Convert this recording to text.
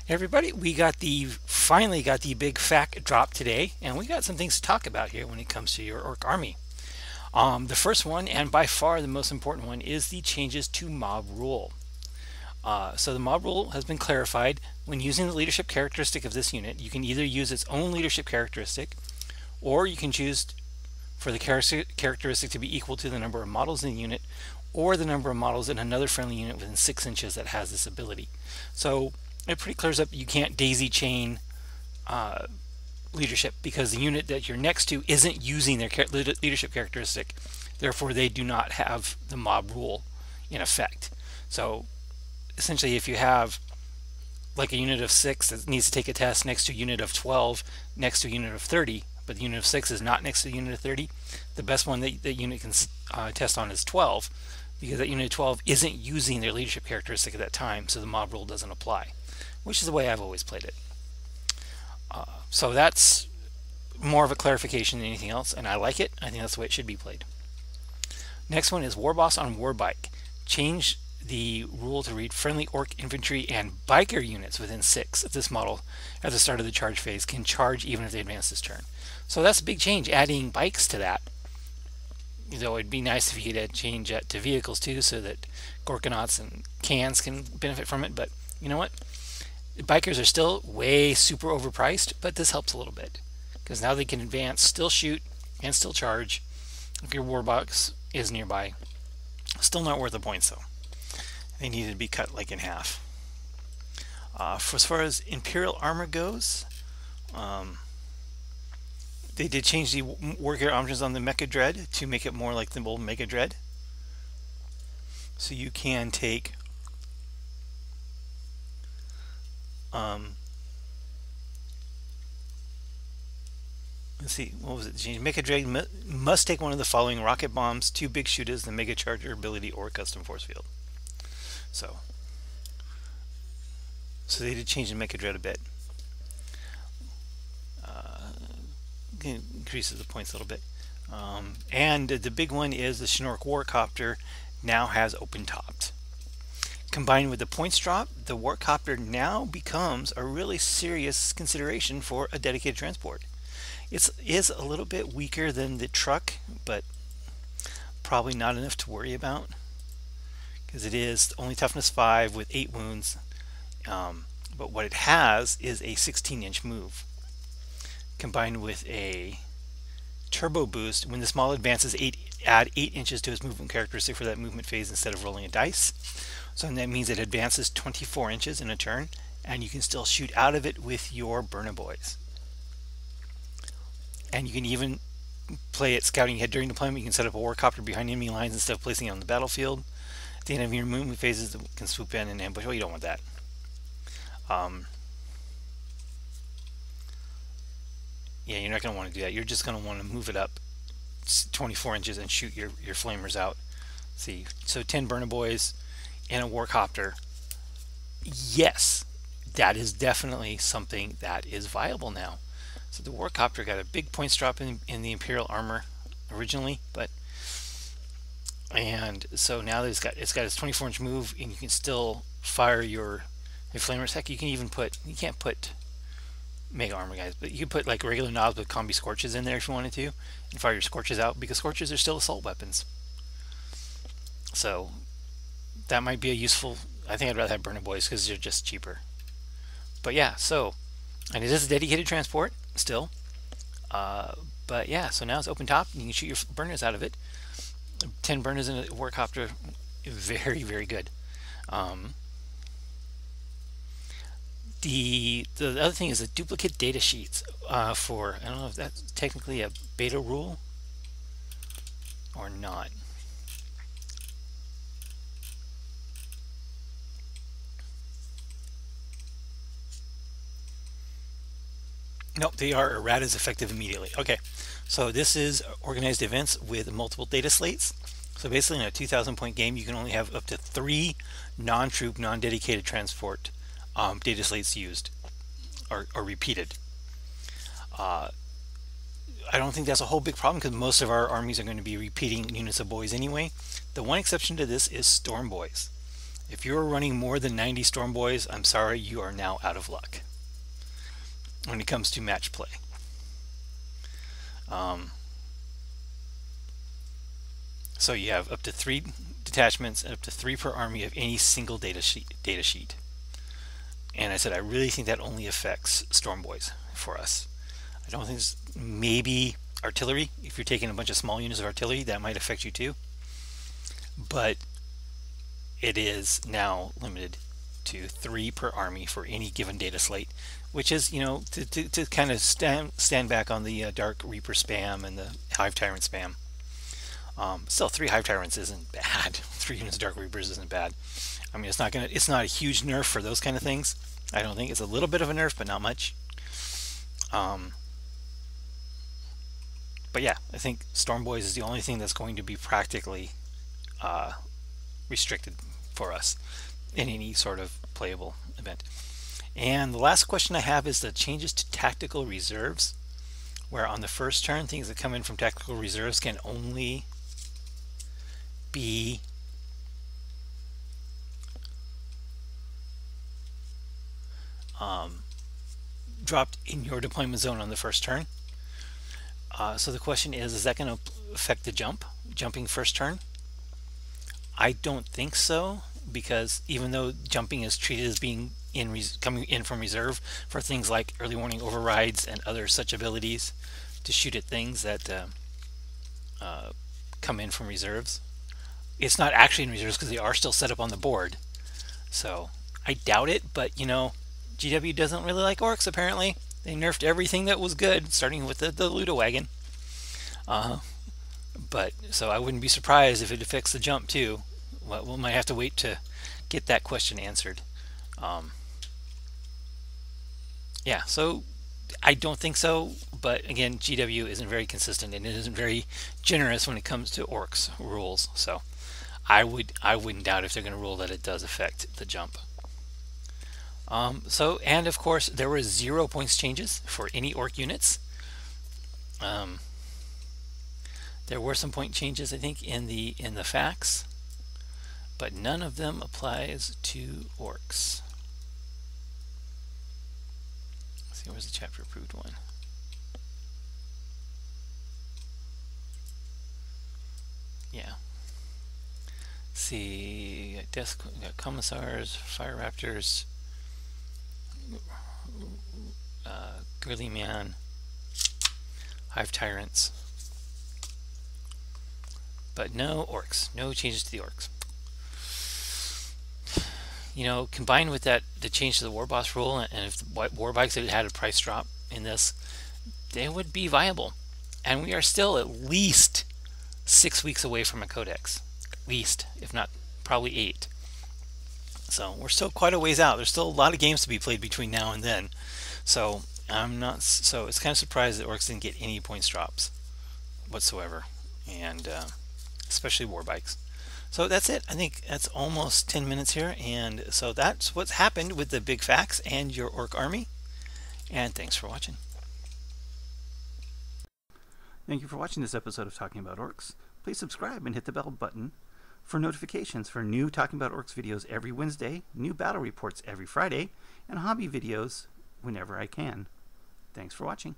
Hey everybody, finally got the big fact drop today, and we got some things to talk about here when it comes to your orc army. The first one, and by far the most important one, is the changes to mob rule. So the mob rule has been clarified. When using the leadership characteristic of this unit, you can either use its own leadership characteristic, or you can choose for the characteristic to be equal to the number of models in the unit, or the number of models in another friendly unit within 6 inches that has this ability. So it pretty clears up you can't daisy chain leadership because the unit that you're next to isn't using their leadership characteristic. Therefore, they do not have the mob rule in effect. So essentially, if you have like a unit of 6 that needs to take a test next to a unit of 12 next to a unit of 30, but the unit of 6 is not next to the unit of 30, the best one that unit can test on is 12, because that unit of 12 isn't using their leadership characteristic at that time, so the mob rule doesn't apply, which is the way I've always played it. So that's more of a clarification than anything else, and I like it. I think that's the way it should be played. Next one is War Boss on Warbike. Change the rule to read friendly orc infantry and biker units within 6 of this model at the start of the charge phase can charge even if they advance this turn. So that's a big change, adding bikes to that. Though it'd be nice if you could change that to vehicles too, so that Gorkanauts and cans can benefit from it. But you know what? Bikers are still way super overpriced, but this helps a little bit because now they can advance, still shoot, and still charge if your warbox is nearby. Still not worth the points though. They needed to be cut like in half. For as far as Imperial armor goes, they did change the wargear options on the Mecha Dread to make it more like the old Mega Dread. So you can take let's see, what was it? Change Mecha Dread must take one of the following: rocket bombs, 2 big shooters, the Mega Charger ability, or custom force field. So they did change the Mecha Dread a bit. Increases the points a little bit. And the big one is the Shinork Warcopter now has open topped. Combined with the points drop, the Warcopter now becomes a really serious consideration for a dedicated transport. It is a little bit weaker than the truck, but probably not enough to worry about because it is only toughness 5 with 8 wounds. But what it has is a 16-inch move combined with a turbo boost. When the small advances, add 8 inches to its movement characteristic for that movement phase instead of rolling a dice. So that means it advances 24 inches in a turn, and you can still shoot out of it with your Burnaboys. And you can even play it scouting ahead during deployment. You can set up a warcopter behind enemy lines instead of placing it on the battlefield. At the end of your movement phases, it can swoop in and ambush. Well, you don't want that. Yeah, you're not going to want to do that. You're just going to want to move it up 24 inches and shoot your flamers out. See, so 10 Burnaboys and a warcopter. Yes, that is definitely something that is viable now. So the warcopter got a big points drop in the Imperial armor originally, and so now that it's got its 24-inch move, and you can still fire your flamers. Heck, you can't put mega armor guys, but you could put like regular knobs with combi scorches in there if you wanted to, and fire your scorches out, because scorches are still assault weapons. So that might be a useful. I think I'd rather have Burnaboys because they're just cheaper. But yeah, and it is a dedicated transport still. But yeah, so now it's open top. You can shoot your burners out of it. 10 burners in a warcopter, very, very good. The other thing is the duplicate data sheets for, I don't know if that's technically a beta rule or not. Nope, they are erratas effective immediately. Okay, so this is organized events with multiple data slates. So basically in a 2,000 point game, you can only have up to 3 non-troop, non-dedicated transport data slates used or repeated. I don't think that's a whole big problem because most of our armies are going to be repeating units of boys anyway. The one exception to this is Storm Boys. If you're running more than 90 Storm Boys, I'm sorry, you are now out of luck when it comes to match play. So you have up to 3 detachments and up to 3 per army of any single data sheet. And I said I really think that only affects Storm Boys for us. I don't think maybe artillery. If you're taking a bunch of small units of artillery, that might affect you too. But it is now limited to 3 per army for any given data slate, which is, you know, to kind of stand back on the Dark Reaper spam and the Hive Tyrant spam. Still, 3 Hive Tyrants isn't bad. 3 units of Dark Reapers isn't bad. I mean, it's not a huge nerf for those kind of things. I don't think it's a little bit of a nerf, but not much. But yeah, I think Storm Boys is the only thing that's going to be practically restricted for us in any sort of playable event. And the last question I have is the changes to tactical reserves, where on the first turn, things that come in from tactical reserves can only be dropped in your deployment zone on the first turn. So the question is that going to affect the jumping first turn? I don't think so, because even though jumping is treated as being coming in from reserve for things like early warning overrides and other such abilities to shoot at things that come in from reserves, it's not actually in reserves because they are still set up on the board. So I doubt it, but you know, GW doesn't really like orcs apparently. They nerfed everything that was good, starting with the Ludowagon. But so I wouldn't be surprised if it affects the jump too. Well, we might have to wait to get that question answered. Yeah, so I don't think so. But again, GW isn't very consistent and it isn't very generous when it comes to orcs rules. So I wouldn't doubt if they're going to rule that it does affect the jump. And of course there were 0 points changes for any orc units. There were some point changes, I think, in the facts, but none of them applies to orcs. Let's see, where's the chapter approved one? Yeah. Let's see, we got commissars, fire raptors, Girly Man, Hive Tyrants, but no orcs, no changes to the orcs. You know, combined with that, the change to the War Boss rule, and if the war bikes had had a price drop in this, they would be viable. And we are still at least 6 weeks away from a codex, at least, if not probably 8. So we're still quite a ways out. There's still a lot of games to be played between now and then. So it's kind of surprised that orcs didn't get any points drops whatsoever, and especially war bikes. So that's it. I think that's almost 10 minutes here, and so that's what's happened with the big facts and your orc army. And thanks for watching. Thank you for watching this episode of Talking About Orcs. Please subscribe and hit the bell button for notifications for new Talking About Orcs videos every Wednesday, new battle reports every Friday, and hobby videos whenever I can. Thanks for watching.